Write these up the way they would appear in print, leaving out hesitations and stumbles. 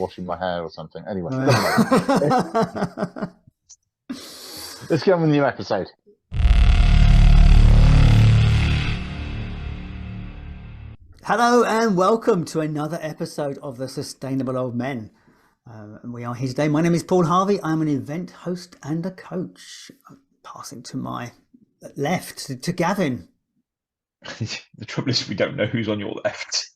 washing my hair or something. Anyway, Uh, let's get on with the new episode. Hello and welcome to another episode of the Sustainable Old Men. And we are here today. My name is Paul Harvey. I'm an event host and a coach. Passing to my left to Gavin. The trouble is we don't know who's on your left.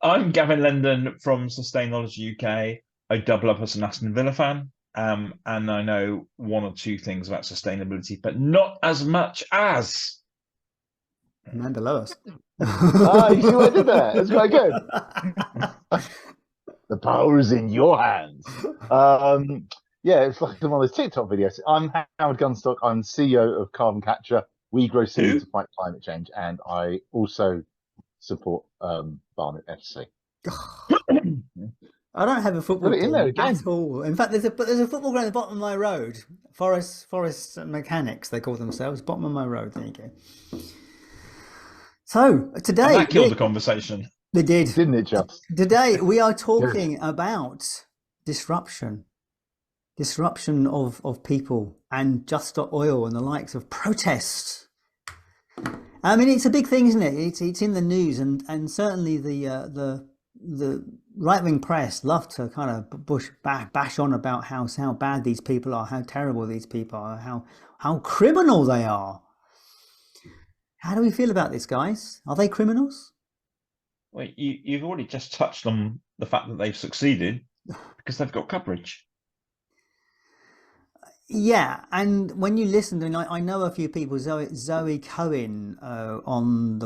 I'm Gavin Lendon from Sustainology UK. I double up as an Aston Villa fan, and I know one or two things about sustainability, but not as much as The man below us. You see what I did there? It's quite good. The power is in your hands. Yeah, it's like one of those TikTok videos. I'm Howard Gunstock. I'm CEO of Carbon Capture. We grow seeds to fight climate change, and I also support Barnet FC. I don't have a football Put it in team there again. at all. In fact, there's a football ground at the bottom of my road. Forest Mechanics, they call themselves. Bottom of my road. There you go. So today, and that killed the conversation. They did, didn't it? Just today we are talking about disruption of people and Just Stop Oil and the likes of protests. I mean, it's a big thing, isn't it? It's in the news, and certainly the right-wing press love to kind of bash on about how bad these people are, how terrible these people are, how criminal they are. How do we feel about this, guys? Are they criminals? Well, you've already just touched on the fact that they've succeeded because they've got coverage. Yeah, and when you listen to, I know a few people. Zoe Cohen was on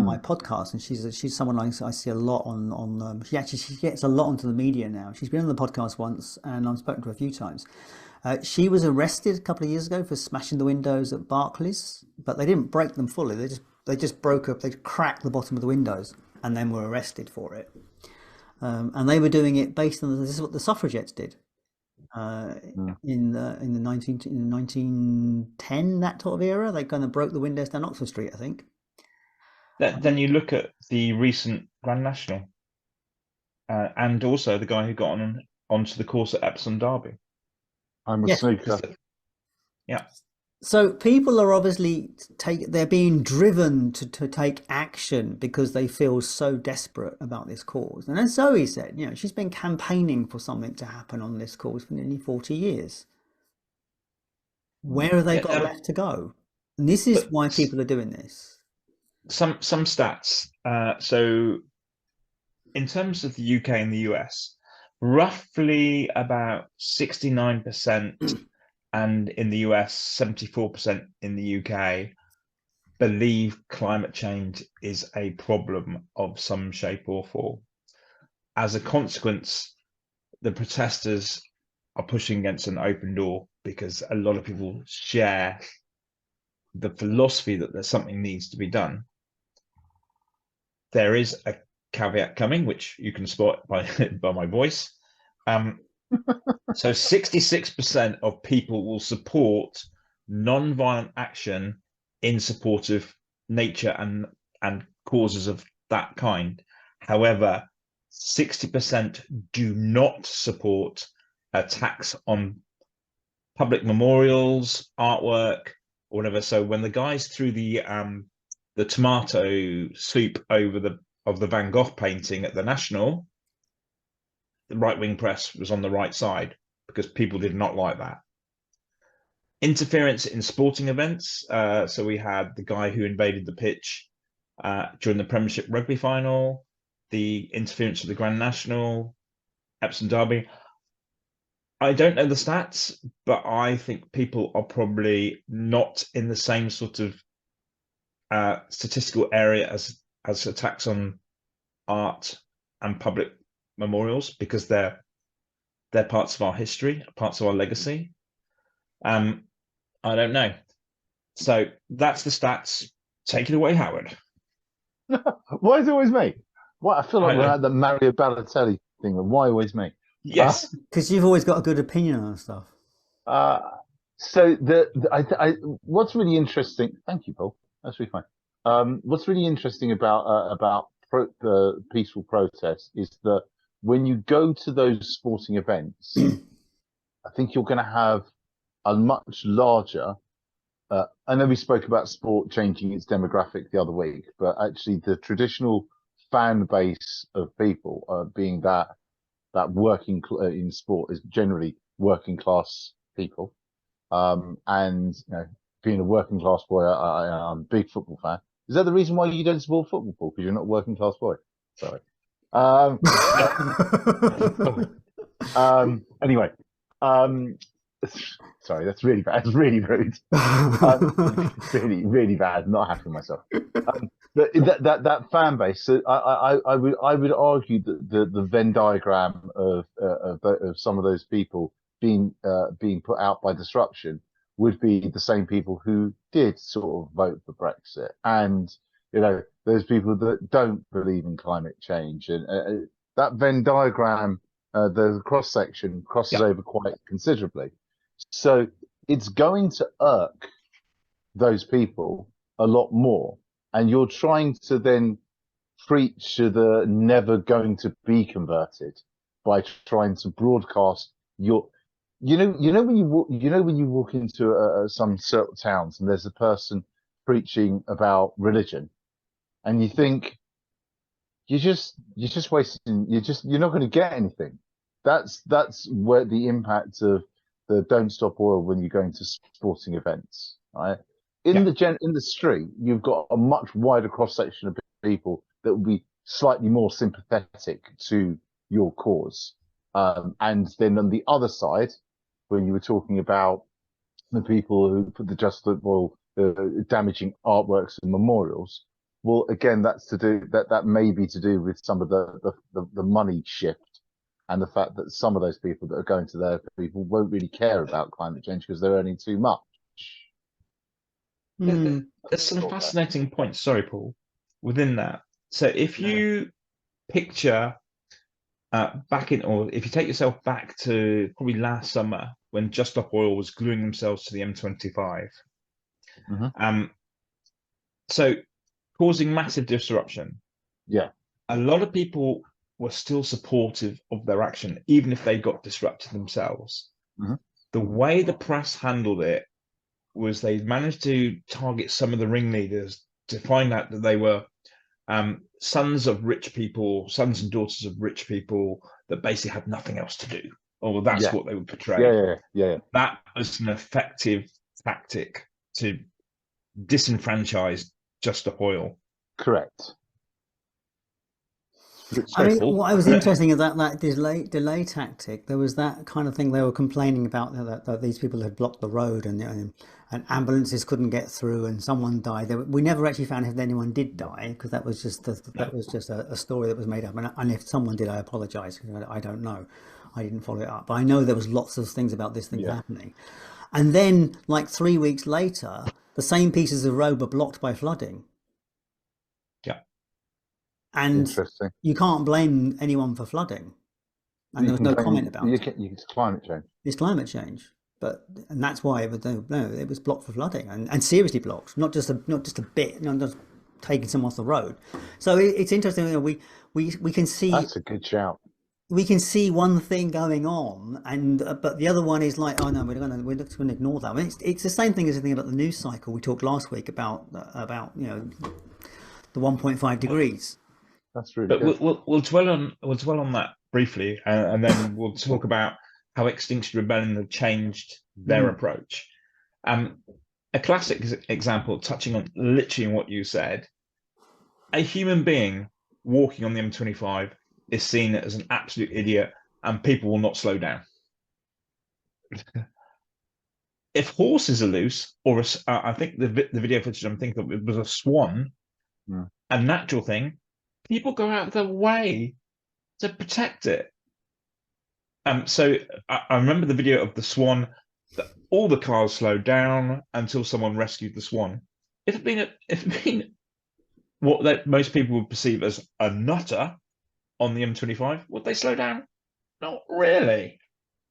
my podcast, and she's someone I see a lot on. She gets a lot onto the media now. She's been on the podcast once, and I've spoken to her a few times. She was arrested a couple of years ago for smashing the windows at Barclays, but they didn't break them fully. They just broke up. They cracked the bottom of the windows, and then were arrested for it. And they were doing it based on this is what the suffragettes did. In the 1910, that sort of era, they kind of broke the windows down Oxford Street, I think. Then you look at the recent Grand National, and also the guy who got onto the course at Epsom Derby. I'm a snooker. Yeah. So people are obviously they're being driven to take action because they feel so desperate about this cause. And as Zoe said, she's been campaigning for something to happen on this cause for nearly 40 years. Where have they got left to go? And this is why people are doing this. Some stats. So in terms of the UK and the US, roughly about 69%, and in the US, 74% in the UK believe climate change is a problem of some shape or form. As a consequence, the protesters are pushing against an open door because a lot of people share the philosophy that there's something needs to be done. There is a caveat coming, which you can spot by my voice. So 66% of people will support non-violent action in support of nature and causes of that kind. However, 60% do not support attacks on public memorials, artwork, or whatever. So when the guys threw the tomato soup over the Van Gogh painting at the National, the right-wing press was on the right side because people did not like that. Interference in sporting events. So we had the guy who invaded the pitch during the Premiership rugby final, the interference with the Grand National, Epsom Derby. I don't know the stats, but I think people are probably not in the same sort of statistical area as attacks on art and public memorials, because they're parts of our history, parts of our legacy. I don't know. So that's the stats. Take it away, Howard. Why is it always me? I feel like we're at the Mario Balotelli thing. Why always me? Yes, because you've always got a good opinion on stuff. So what's really interesting? Thank you, Paul. That's really fine. What's really interesting about peaceful protest is that when you go to those sporting events, I think you're going to have a much larger. I know we spoke about sport changing its demographic the other week, but actually the traditional fan base of people being that working in sport is generally working class people. And being a working class boy, I'm a big football fan. Is that the reason why you don't support football, Paul? Because you're not a working class boy. Sorry. Anyway, sorry, that's really bad. It's really rude. Really, really bad. I'm not happy with myself. But that fan base. So I would argue that the Venn diagram of some of those people being put out by disruption would be the same people who did sort of vote for Brexit, and those people that don't believe in climate change, and that Venn diagram, the cross section crosses over quite considerably. So it's going to irk those people a lot more, and you're trying to then preach to the never going to be converted by trying to broadcast your. When you walk into some certain towns and there's a person preaching about religion, and you think you're just wasting. You're not going to get anything. That's where the impact of the Don't Stop Oil when you're going to sporting events, right? In the street, you've got a much wider cross section of people that will be slightly more sympathetic to your cause. And then on the other side, when you were talking about the people who put the Just Stop Oil damaging artworks and memorials, well, again, that may be to do with some of the money shift, and the fact that some of those people that are going to their people won't really care about climate change because they're earning too much. There's some fascinating points, sorry, Paul, within that. So if you picture or if you take yourself back to probably last summer when Just Stop Oil was gluing themselves to the M25, so causing massive disruption. Yeah. A lot of people were still supportive of their action, even if they got disrupted themselves. The way the press handled it was they managed to target some of the ringleaders to find out that they were sons of rich people, sons and daughters of rich people that basically had nothing else to do. Or that's what they would portray. Yeah. That was an effective tactic to disenfranchise Just Stop Oil. Correct. I mean, what I was interesting is that delay tactic. There was that kind of thing they were complaining about, that these people had blocked the road and ambulances couldn't get through and someone died. We never actually found if anyone did die, because that was just a story that was made up. And if someone did, I apologise. I don't know. I didn't follow it up. But I know there was lots of things about this thing happening. And then, like 3 weeks later, the same pieces of road were blocked by flooding. And you can't blame anyone for flooding. And there was no comment about it. It's climate change. It's climate change. And that's why it was blocked for flooding, and seriously blocked, not just a bit, not just taking some off the road. So it's interesting. We can see. That's a good shout. We can see one thing going on, but the other one is like, oh no, we're just going to ignore that. I mean, it's the same thing as the thing about the news cycle we talked last week about the 1.5 degrees. That's really but good. We'll dwell on that briefly, and then we'll talk about how Extinction Rebellion have changed their approach. A classic example, touching on literally what you said, a human being walking on the M25 is seen as an absolute idiot, and people will not slow down. If horses are loose, or I think the video footage I'm thinking of, it was a swan, a natural thing, people go out of their way to protect it. So I remember the video of the swan, that all the cars slowed down until someone rescued the swan. If it had been what most people would perceive as a nutter on the M25, would they slow down? Not really.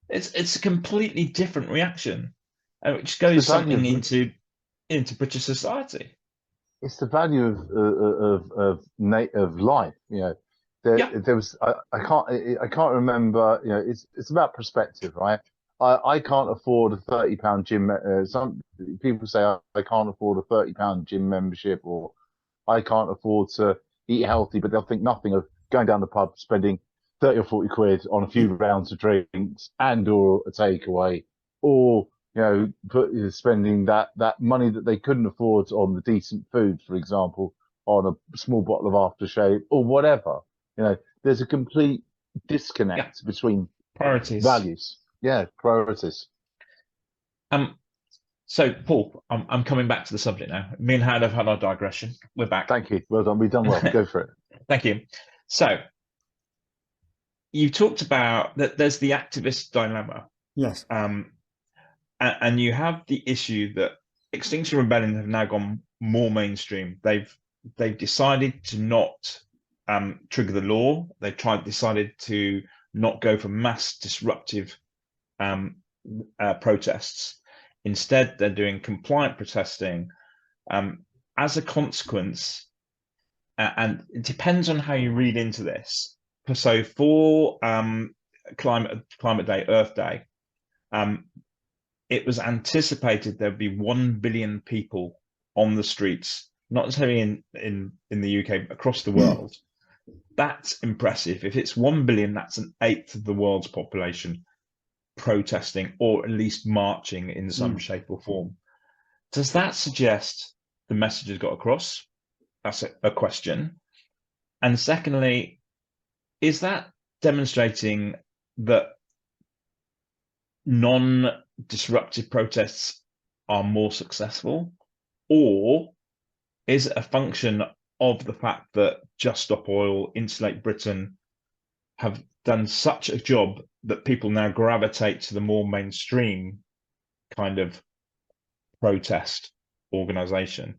It's a completely different reaction, which goes something into British society. It's the value of life. Yeah. there was I can't remember. You know, it's about perspective, right? I can't afford a £30 gym. Some people say I can't afford a £30 gym membership, or I can't afford to eat healthy, but they'll think nothing of going down the pub, spending 30 or 40 quid on a few rounds of drinks and or a takeaway, or spending that money that they couldn't afford on the decent food, for example, on a small bottle of aftershave or whatever. There's a complete disconnect between Priorities. values. Yeah, priorities. So Paul, I'm coming back to the subject now. Me and Howard have had our digression. We're back. Thank you. Well done. We've done well. Go for it. Thank you. So you talked about that there's the activist dilemma. Yes. And you have the issue that Extinction Rebellion have now gone more mainstream. They've decided to not trigger the law. Decided to not go for mass disruptive protests. Instead, they're doing compliant protesting. As a consequence, and it depends on how you read into this. So for Climate Day, Earth Day, it was anticipated there'd be 1 billion people on the streets, not necessarily in the UK, but across the world. That's impressive. If it's 1 billion, that's an eighth of the world's population protesting, or at least marching in some shape or form. Does that suggest the message has got across? That's a question. And secondly, is that demonstrating that non-disruptive protests are more successful, or is it a function of the fact that Just Stop Oil, Insulate Britain have done such a job that people now gravitate to the more mainstream kind of protest organization?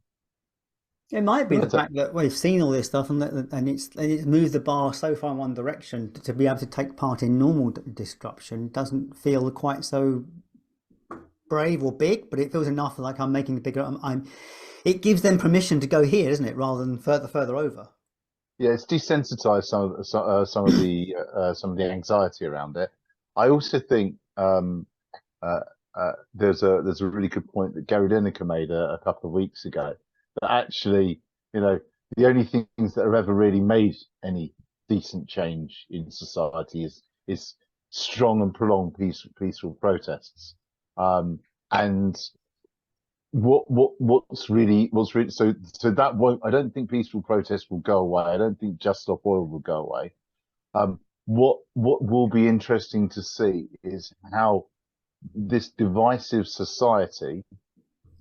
It might be the fact that we've seen all this stuff and it's moved the bar so far in one direction to be able to take part in normal disruption doesn't feel quite so brave or big, but it feels enough like I'm making the bigger. It gives them permission to go here, isn't it, rather than further over. Yeah, it's desensitized some of the anxiety around it. I also think there's a really good point that Gary Lineker made a couple of weeks ago, that actually, the only things that have ever really made any decent change in society is strong and prolonged peaceful protests. And what's really so that won't. I don't think peaceful protests will go away. I don't think Just Stop Oil will go away. What will be interesting to see is how this divisive society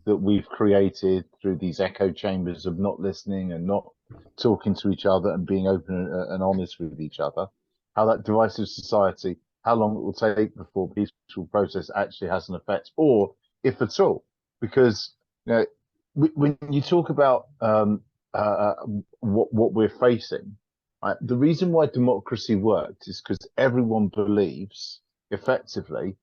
that we've created through these echo chambers of not listening and not talking to each other and being open and honest with each other, how that divisive society, how long it will take before peaceful protest actually has an effect, or if at all. Because when you talk about what we're facing, right, the reason why democracy works is because everyone believes effectively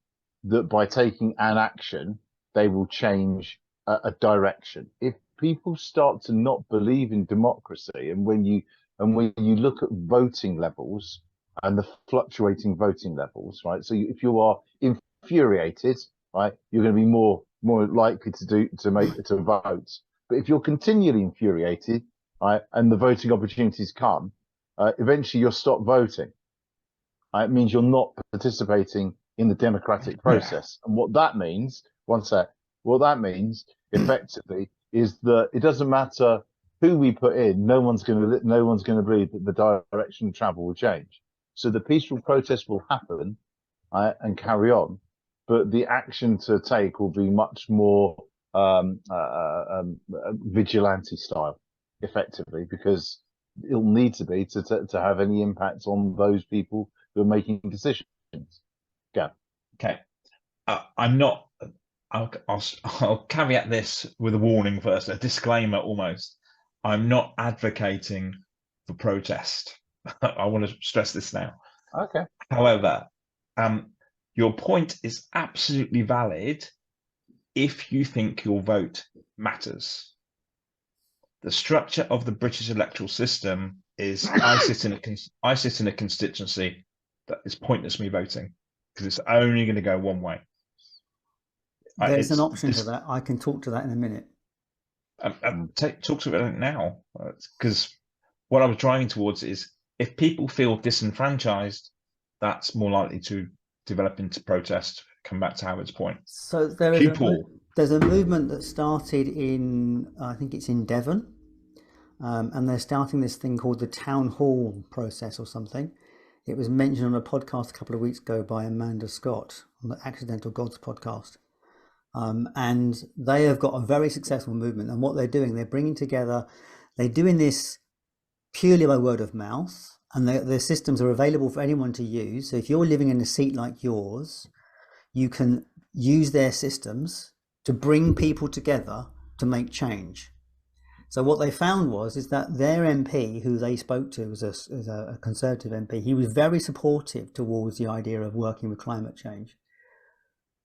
that by taking an action, they will change a direction. If people start to not believe in democracy, and when you look at voting levels and the fluctuating voting levels, right? So if you are infuriated, right, you're going to be more likely to vote. But if you're continually infuriated, right, and the voting opportunities come, eventually you'll stop voting. It means you're not participating in the democratic process. And what that means, what that means effectively is that it doesn't matter who we put in, no one's going to believe that the direction of travel will change. So the peaceful protest will happen, and carry on, but the action to take will be much more vigilante style, effectively, because it'll need to be to have any impact on those people who are making decisions. Yeah. Okay. I'm not. I'll caveat this with a warning first, a disclaimer almost. I'm not advocating for protest. I want to stress this now. Okay. However, your point is absolutely valid if you think your vote matters. The structure of the British electoral system is I sit in a constituency that is pointless me voting because it's only going to go one way. There's an option to that. I can talk to that in a minute. Talk to it now, because what I was driving towards is if people feel disenfranchised, that's more likely to develop into protest. Come back to Howard's point. So there's a movement that started in, I think it's in Devon, and they're starting this thing called the town hall process or something. It was mentioned on a podcast a couple of weeks ago by Amanda Scott on the Accidental Gods podcast. And they have got a very successful movement. And what they're doing, they're bringing together, they're doing this purely by word of mouth, and the systems are available for anyone to use. So if you're living in a seat like yours, you can use their systems to bring people together to make change. So what they found is that their MP, who they spoke to, was a Conservative MP. He was very supportive towards the idea of working with climate change.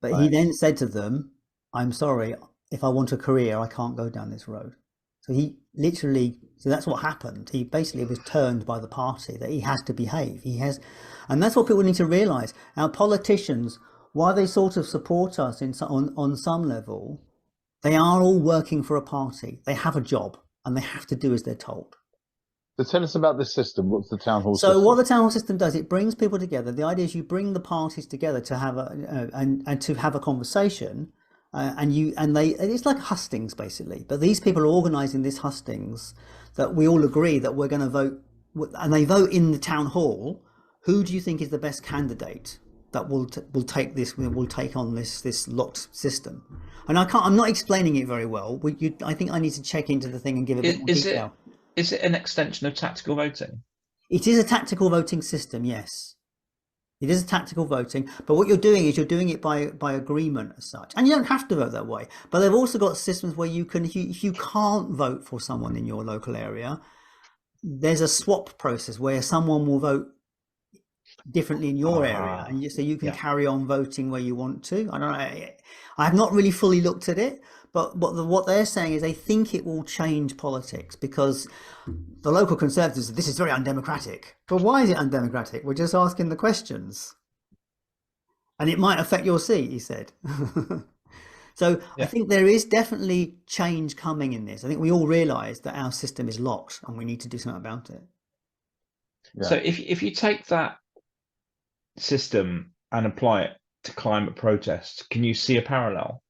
But he then said to them, I'm sorry, if I want a career, I can't go down this road. So he literally, so that's what happened. He basically was turned by the party that he has to behave. And that's what people need to realize. Our politicians, while they sort of support us on some level, they are all working for a party. They have a job and they have to do as they're told. So tell us about this system. What's the town hall So system? what the town hall system does, it brings people together. The idea is you bring the parties together to have and to have a conversation, it's like hustings basically. But these people are organising this hustings that we all agree that we're going to vote, and they vote in the town hall. Who do you think is the best candidate that will take on this locked system? And I'm not explaining it very well. I think I need to check into the thing and give a bit more detail. Is it an extension of tactical voting? It is a tactical voting system, yes. It is a tactical voting, but what you're doing is you're doing it by agreement as such. And you don't have to vote that way. But they've also got systems where you can, if you can't vote for someone in your local area, there's a swap process where someone will vote differently in your area, and so you can carry on voting where you want to. I don't know. I have not really fully looked at it, but what they're saying is they think it will change politics because the local Conservatives, this is very undemocratic. But why is it undemocratic? We're just asking the questions, and it might affect your seat, he said. So I think there is definitely change coming in this. I think we all realise that our system is locked, and we need to do something about it. So if you take that system and apply it to climate protests, can you see a parallel?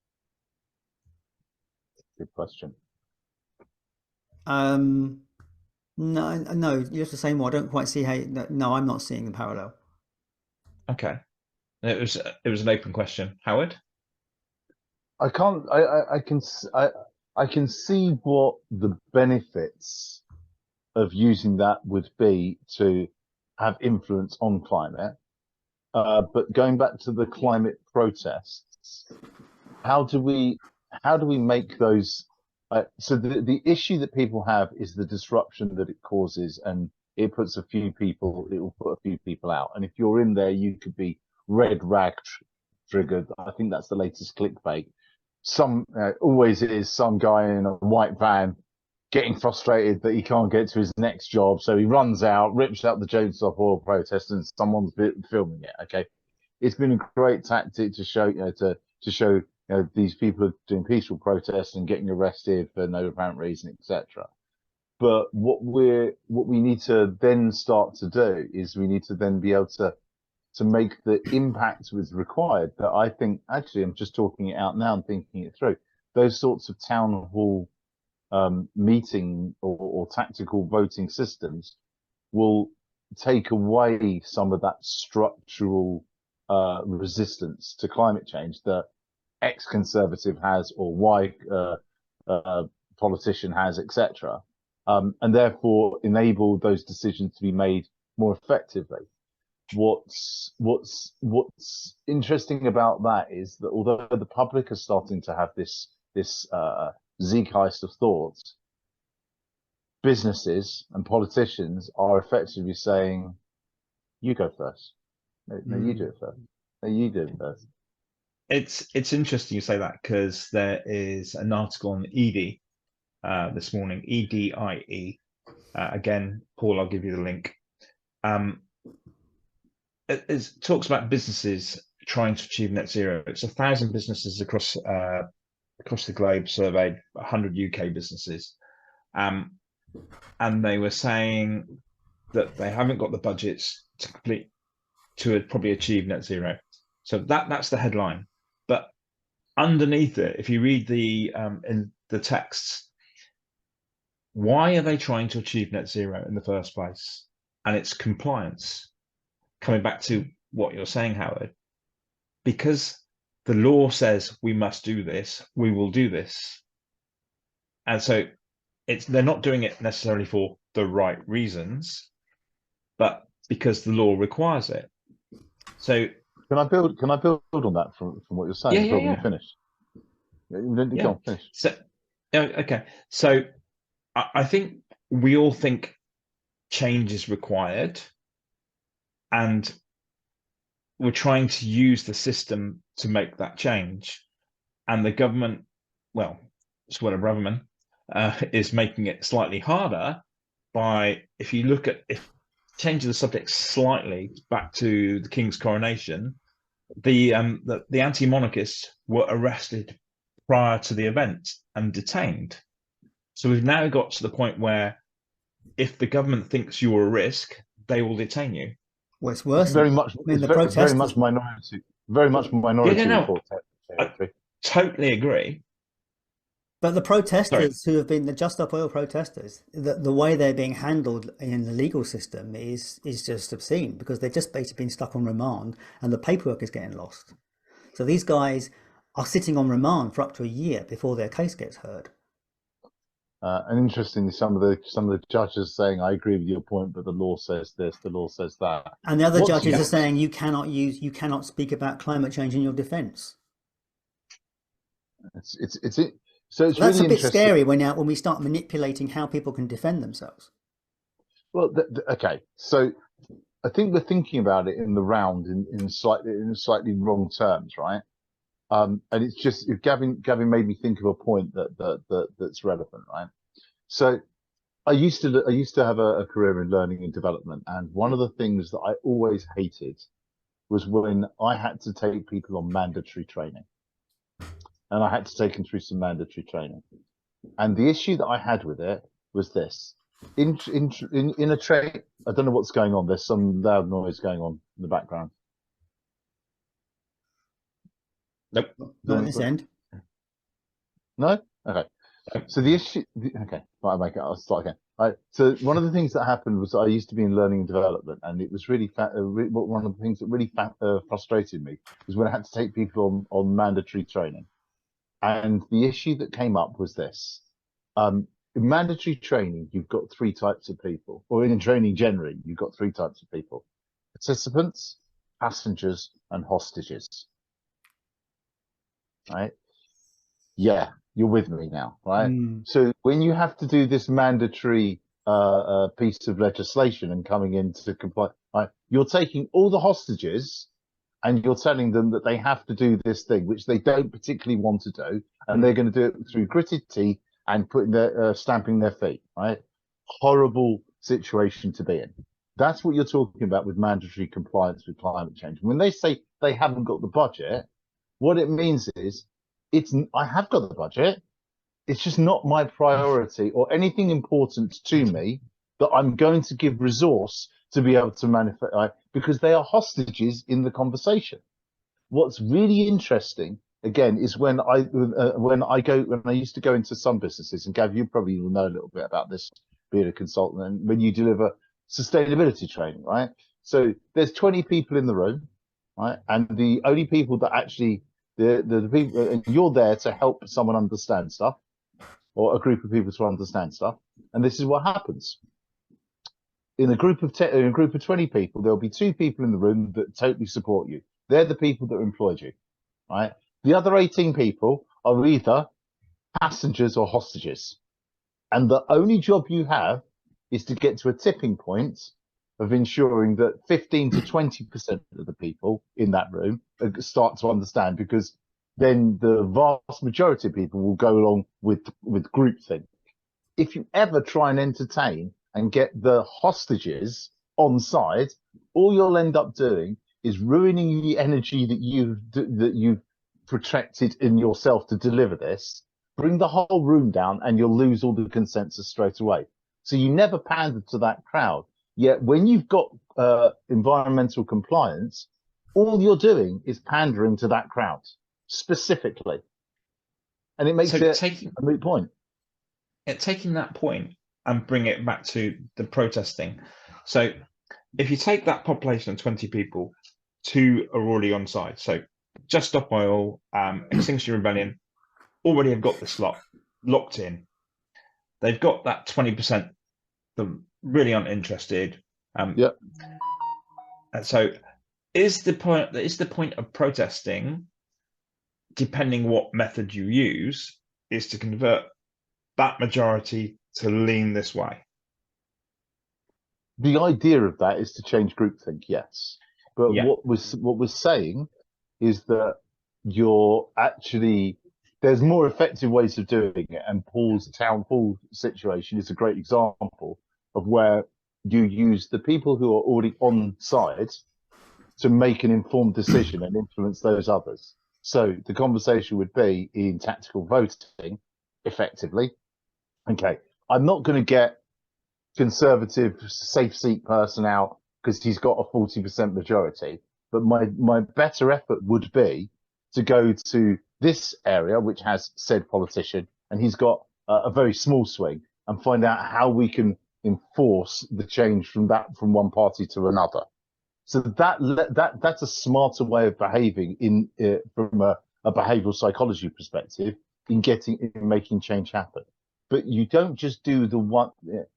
Good question. No, you have to say more. I don't quite see how. No, I'm not seeing the parallel. Okay, it was an open question, Howard. I can't. I can see what the benefits of using that would be to have influence on climate. But going back to the climate protests, how do we make those? So the issue that people have is the disruption that it causes, and it will put a few people out. And if you're in there, you could be red rag triggered. I think that's the latest clickbait. Always is some guy in a white van getting frustrated that he can't get to his next job, so he runs out, rips out the Jones Stop Oil protest, and someone's filming it. Okay, it's been a great tactic to show, to show, these people are doing peaceful protests and getting arrested for no apparent reason, etc. But what we need to then start to do is we need to then be able to make the impact was required. That I think actually, I'm just talking it out now and thinking it through. Those sorts of town hall meeting or tactical voting systems will take away some of that structural resistance to climate change that X Conservative has or Y politician has, etc., and therefore enable those decisions to be made more effectively. What's interesting about that is that although the public are starting to have this zeitgeist of thoughts, businesses and politicians are effectively saying, "You go first. No, you do it first. No, you do it first." It's interesting you say that because there is an article on EDI this morning, EDIE, Again, Paul, I'll give you the link. It talks about businesses trying to achieve net zero. It's 1,000 businesses across the globe surveyed, 100 UK businesses, and they were saying that they haven't got the budgets to probably achieve net zero. So that's the headline. But underneath it, if you read in the texts, why are they trying to achieve net zero in the first place? And it's compliance. Coming back to what you're saying, Howard, because the law says we must do this, we will do this. And so they're not doing it necessarily for the right reasons, but because the law requires it. So can I build on that from what you're saying? Yeah. You finish. Go on, finish. So okay. So I think we all think change is required, and we're trying to use the system to make that change. And the government, well, Sweater Braverman, is making it slightly harder by, if changing the subject slightly back to the King's coronation, the anti-monarchists were arrested prior to the event and detained. So we've now got to the point where if the government thinks you're a risk, they will detain you. Well, it's worse. It's very much. I mean, it's very much minority. Very much minority report. I totally agree. But the protesters who have been the Just Stop Oil protesters, the way they're being handled in the legal system is just obscene, because they've just basically been stuck on remand and the paperwork is getting lost. So these guys are sitting on remand for up to a year before their case gets heard. And interestingly, some of the judges saying, "I agree with your point, but the law says this, the law says that." And the other judges are saying you cannot speak about climate change in your defence. So it's that's really a bit scary when we start manipulating how people can defend themselves. Well, okay. So I think we're thinking about it in the round in slightly wrong terms, right? And it's just Gavin made me think of a point that's relevant, right? So I used to have a career in learning and development, and one of the things that I always hated was when I had to take people on mandatory training. And I had to take them through some mandatory training. And the issue that I had with it was this. In a trade, I don't know what's going on. There's some loud noise going on in the background. Nope. Not at this end. No? Okay. So the issue... Okay. Right, I'll start again. Right. So one of the things that happened was I used to be in learning and development, and it was really one of the things that really frustrated me was when I had to take people on mandatory training. And the issue that came up was this. In mandatory training, you've got three types of people, or in training generally, you've got three types of people: participants, passengers, and hostages. Right? Yeah, you're with me now, right? So when you have to do this mandatory piece of legislation and coming into compliance, right, you're taking all the hostages and you're telling them that they have to do this thing, which they don't particularly want to do, and they're going to do it through gritted teeth and putting their stamping their feet. Right? Horrible situation to be in. That's what you're talking about with mandatory compliance with climate change. When they say they haven't got the budget, what it means is I have got the budget. It's just not my priority or anything important to me that I'm going to give resource to be able to manifest, because they are hostages in the conversation. What's really interesting, again, is when I used to go into some businesses, and Gav, you probably will know a little bit about this, being a consultant, and when you deliver sustainability training, right? So there's 20 people in the room, right? And the only people that actually, the people, and you're there to help someone understand stuff, or a group of people to understand stuff. And this is what happens. In a group of 20 people, there'll be two people in the room that totally support you. They're the people that employed you, right? The other 18 people are either passengers or hostages. And the only job you have is to get to a tipping point of ensuring that 15 to 20% of the people in that room start to understand, because then the vast majority of people will go along with groupthink. If you ever try and entertain and get the hostages on side, all you'll end up doing is ruining the energy that you've protracted in yourself to deliver this. Bring the whole room down, and you'll lose all the consensus straight away. So you never pander to that crowd. Yet when you've got environmental compliance, all you're doing is pandering to that crowd specifically, and it makes it a moot point. Taking that point and bring it back to the protesting. So if you take that population of 20 people, 2 are already on side. So Just Stop Oil, Extinction Rebellion already have got the slot locked in. They've got that 20% that really aren't interested. Yep. And so is the point of protesting, depending what method you use, is to convert that majority to lean this way? The idea of that is to change groupthink, yes. But Yeah. what we're saying is that there's more effective ways of doing it, and Paul's town hall situation is a great example of where you use the people who are already on side to make an informed decision and influence those others. So the conversation would be in tactical voting, effectively. Okay, I'm not going to get conservative safe seat person out because he's got a 40% majority, but my better effort would be to go to this area which has said politician, and he's got a very small swing, and find out how we can enforce the change from one party to another. So that's a smarter way of behaving from a behavioral psychology perspective in making change happen. But you don't just do the one.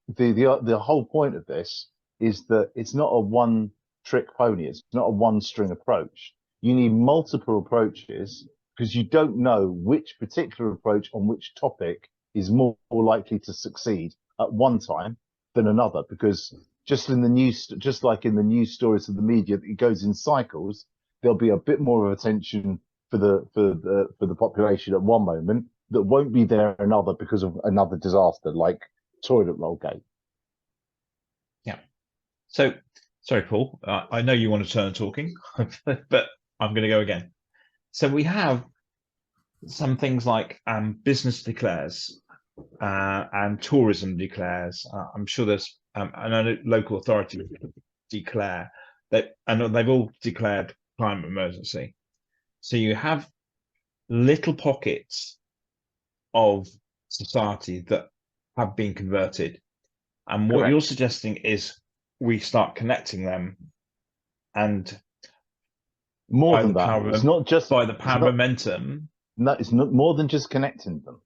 The whole point of this is that it's not a one-trick pony. It's not a one-string approach. You need multiple approaches, because you don't know which particular approach on which topic is more likely to succeed at one time than another. Because just like in the news stories of the media, it goes in cycles. There'll be a bit more of attention for the population at one moment that won't be there another because of another disaster like toilet roll gate. Yeah. So, sorry, Paul. I know you want to turn talking, but I'm going to go again. So we have some things like business declares and tourism declares. I'm sure there's I know local authorities declare that, and they've all declared climate emergency. So you have little pockets of society that have been converted, and what Correct. you're suggesting is we start connecting them, and more than that, it's not just by the power of momentum. No, it's not more than just connecting them.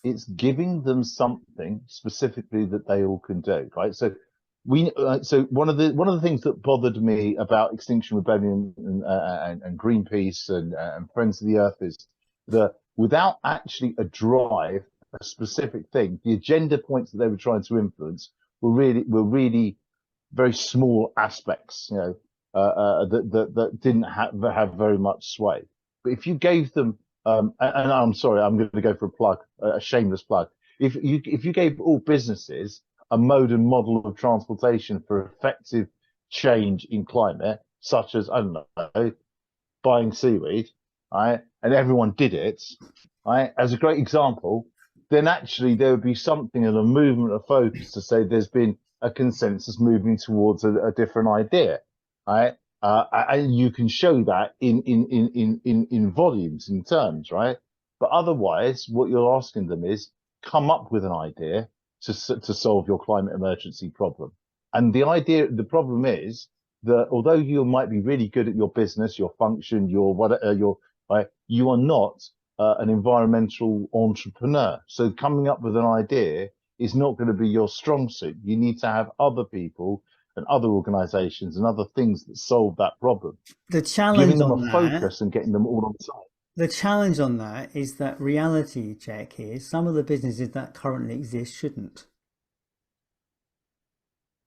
It's giving them something specifically that they all can do, right? So so one of the things that bothered me about Extinction Rebellion and Greenpeace and Friends of the Earth is that without actually a drive, a specific thing, the agenda points that they were trying to influence were really very small aspects, that didn't have very much sway. But if you gave them, and I'm sorry, I'm going to go for a plug, a shameless plug. If you gave all businesses a mode and model of transportation for effective change in climate, such as, I don't know, buying seaweed, right, and everyone did it, right, as a great example, then actually there would be something in a movement of focus to say there's been a consensus moving towards a different idea, right? And you can show that in volumes, in terms, right? But otherwise, what you're asking them is come up with an idea to solve your climate emergency problem. And the problem is that although you might be really good at your business, your function, right, you are not an environmental entrepreneur. So coming up with an idea is not going to be your strong suit. You need to have other people and other organizations and other things that solve that problem. The challenge giving them on a focus and getting them all on side. The challenge on that is that reality check is some of the businesses that currently exist shouldn't.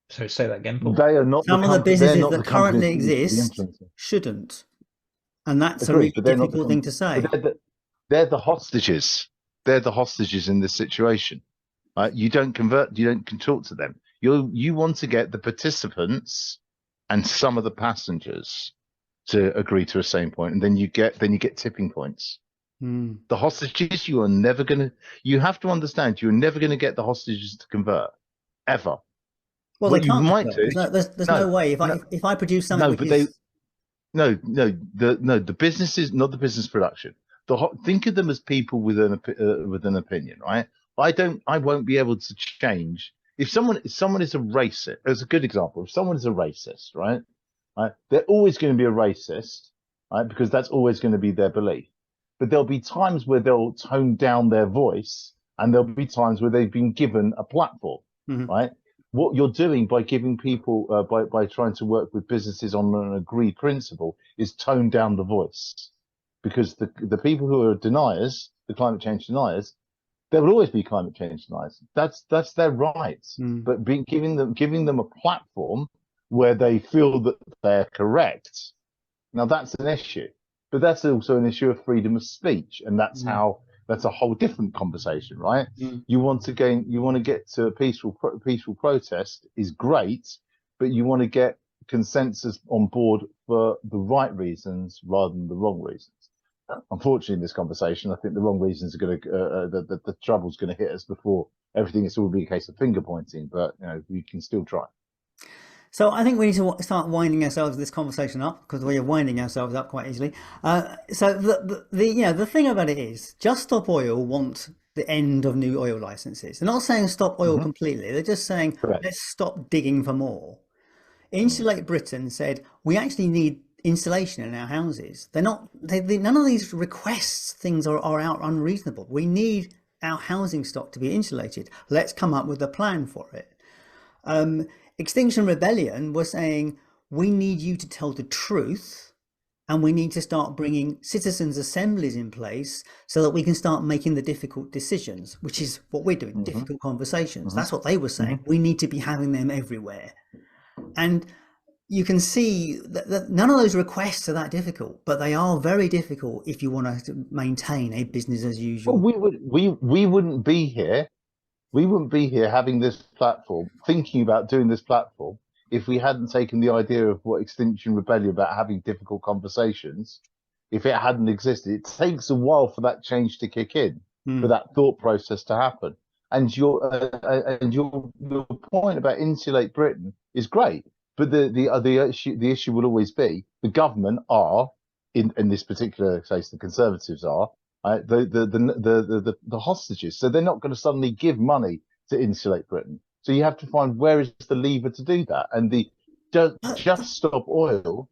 So say that again, Paul. They are not some of the businesses that currently exist shouldn't. And that's a really difficult thing to say. They're the hostages. They're the hostages in this situation. Right? You don't convert. You don't talk to them. You want to get the participants and some of the passengers to agree to a same point, and then you get tipping points. The hostages, you are never gonna. You have to understand, you're never gonna get the hostages to convert ever. Well, they What you can't might convert. do, There's no, no way. no, If I produce something no, which but they is the business is not the business production. Think of them as people with an opinion, right? I won't be able to change if someone is a racist. As a good example, if someone is a racist, right? Right, they're always going to be a racist, right? Because that's always going to be their belief. But there'll be times where they'll tone down their voice, and there'll be times where they've been given a platform, Mhm. right? What you're doing by giving people by trying to work with businesses on an agreed principle is tone down the voice, because the people who are deniers, the climate change deniers, there will always be climate change deniers. That's their right. But giving them a platform where they feel that they're correct, now that's an issue. But that's also an issue of freedom of speech, and that's a whole different conversation, right? You want to get to a peaceful protest is great, but you want to get consensus on board for the right reasons rather than the wrong reasons. Unfortunately, in this conversation, I think the wrong reasons are going to the trouble's going to hit us before everything. It's all be a case of finger pointing, but we can still try. So I think we need to start winding ourselves this conversation up, because we are winding ourselves up quite easily. So the thing about it is, Just Stop Oil want the end of new oil licenses. They're not saying stop oil completely. They're just saying Correct. let's stop digging for more. Insulate Britain said we actually need insulation in our houses. They're not. None of these requests things are out unreasonable. We need our housing stock to be insulated. Let's come up with a plan for it. Extinction Rebellion was saying we need you to tell the truth, and we need to start bringing citizens' assemblies in place so that we can start making the difficult decisions, which is what we're doing, difficult conversations. That's what they were saying. We need to be having them everywhere. And you can see that none of those requests are that difficult, but they are very difficult if you want to maintain a business as usual. Well, we wouldn't be here. We wouldn't be here having this platform, thinking about doing this platform, if we hadn't taken the idea of what Extinction Rebellion about having difficult conversations. If it hadn't existed, it takes a while for that change to kick in, for that thought process to happen. And your point about insulate Britain is great, but the issue will always be the government are in this particular case the Conservatives are the hostages. So they're not going to suddenly give money to insulate Britain. So you have to find where is the lever to do that. And the just stop oil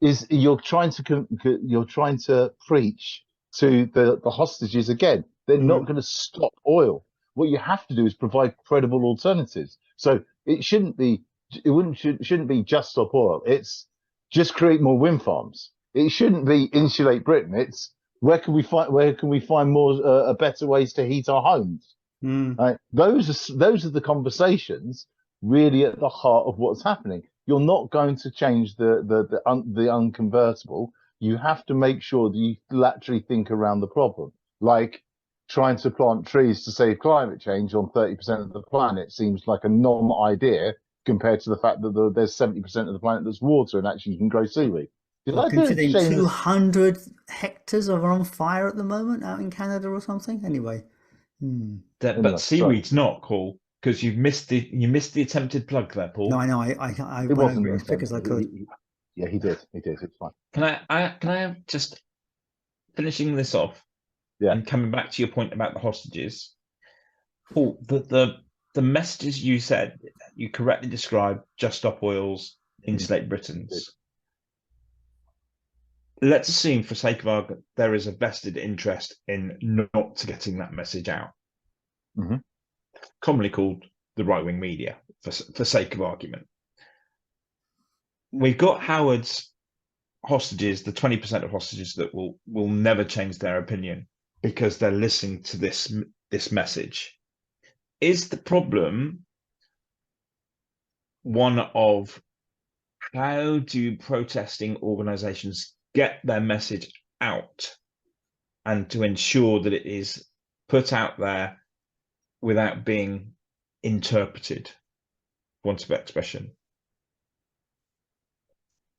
is you're trying to preach to the hostages again. They're not going to stop oil. What you have to do is provide credible alternatives. So shouldn't be just stop oil. It's just create more wind farms. It shouldn't be insulate Britain. It's where can we find more better ways to heat our homes? Right? Those are the conversations really at the heart of what's happening. You're not going to change the unconvertible. You have to make sure that you laterally think around the problem, like trying to plant trees to save climate change on 30% of the planet seems like a non-idea compared to the fact that there's 70% of the planet that's water and actually you can grow seaweed. Well, considering 200 hectares are on fire at the moment out in Canada or something. Anyway. But seaweed's not cool, because you missed the attempted plug there, Paul. No, I know. I it went wasn't over it as quick as I could. He did. It's fine. Can I have just finishing this off? Yeah. And coming back to your point about the hostages, Paul, the messages you said, you correctly described Just Stop Oil's Insulate Britain's. Let's assume, for sake of argument, there is a vested interest in not getting that message out. Commonly called the right-wing media, for sake of argument. We've got Howard's hostages, the 20% of hostages that will never change their opinion because they're listening to this message. Is the problem one of how do protesting organizations get their message out and to ensure that it is put out there without being interpreted? want of expression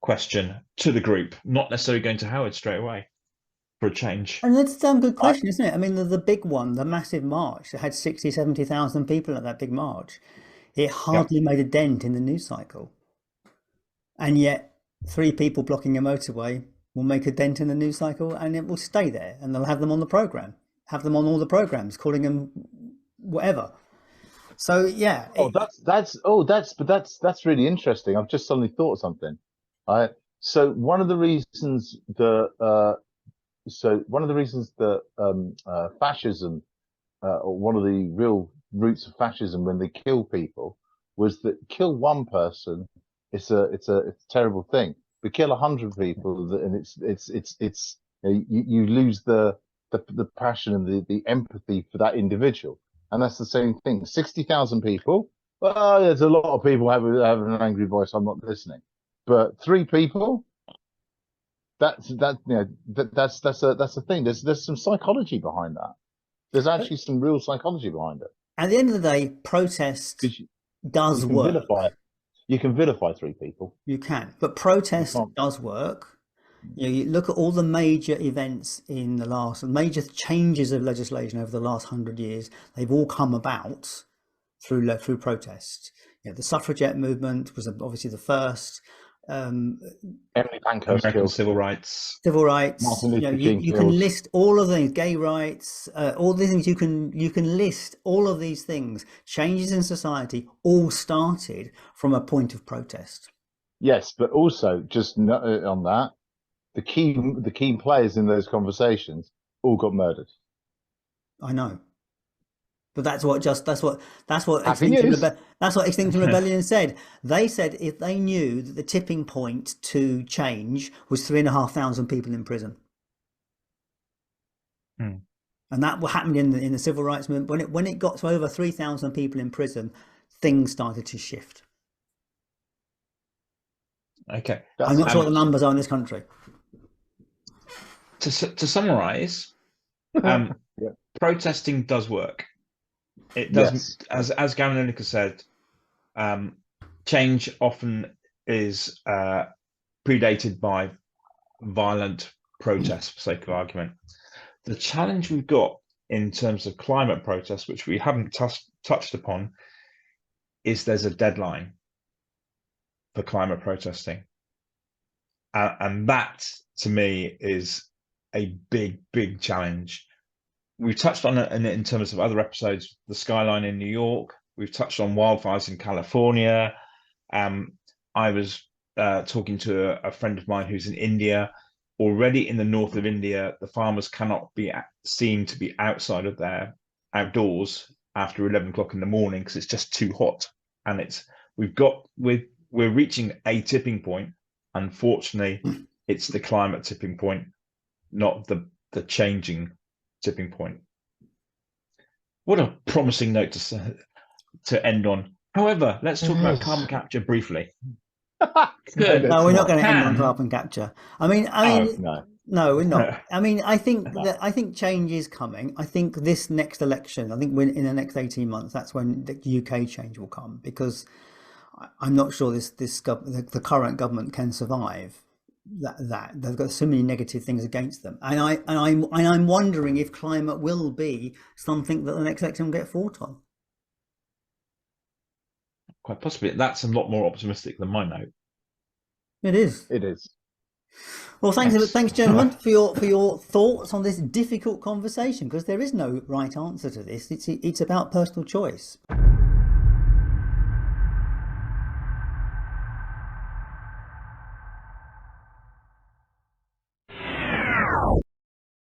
question to the group, not necessarily going to Howard straight away for a change. And that's a damn good question, isn't it? I mean, the big one, the massive march that had 60, 70,000 people at that big march, it hardly made a dent in the news cycle. And yet 3 people blocking a motorway will make a dent in the news cycle, and it will stay there, and they'll have them on the program, have them on all the programs, calling them whatever. So yeah. That's really interesting. I've just suddenly thought of something. So one of the reasons that fascism, or one of the real roots of fascism, when they kill people, was that kill one person, it's a terrible thing. But kill 100 people, and it's you lose the passion and the empathy for that individual, and that's the same thing. 60,000 people. Well, there's a lot of people having an angry voice. I'm not listening. But 3 people. That's a thing. There's some psychology behind that. There's actually some real psychology behind it. At the end of the day, protest does work. You can vilify 3 people. You can, but protest does work. You look at all the major events in the last, major changes of legislation over the last 100 years. They've all come about through protest. The suffragette movement was obviously the first. Emily Pankhurst killed. Civil rights. Martin Luther King you can list all of things, gay rights, all the things you can list all of these things. Changes in society all started from a point of protest. Yes, but also just on that, the key players in those conversations all got murdered. I know. But that's what Extinction Rebellion said. They said if they knew that the tipping point to change was 3,500 people in prison, and that happened in the civil rights movement. When it got to over 3,000 people in prison, things started to shift. Okay, I'm not sure what the numbers are in this country. To summarise, protesting does work. It doesn't, yes. as Gavin Lineker said, change often is predated by violent protest, for sake of argument. The challenge we've got in terms of climate protests, which we haven't touched upon, is there's a deadline for climate protesting. And that, to me, is a big challenge. We've touched on it in terms of other episodes, the skyline in New York. We've touched on wildfires in California. I was talking to a friend of mine who's in India. Already in the north of India, the farmers cannot be seen to be outside of their outdoors after 11 o'clock in the morning because it's just too hot. And we're reaching a tipping point. Unfortunately, it's the climate tipping point, not the changing tipping point. What a promising note to end on. However, let's talk about carbon capture briefly. No, we're not going to end on carbon capture. I mean, no, we're not. I mean, I think change is coming. I think this next election, I think in the next 18 months, that's when the UK change will come, because I'm not sure the current government can survive that they've got so many negative things against them, and I'm wondering if climate will be something that the next election will get fought on. Quite possibly. That's a lot more optimistic than my note. It is. Well, thanks, gentlemen, for your thoughts on this difficult conversation, because there is no right answer to this. It's about personal choice.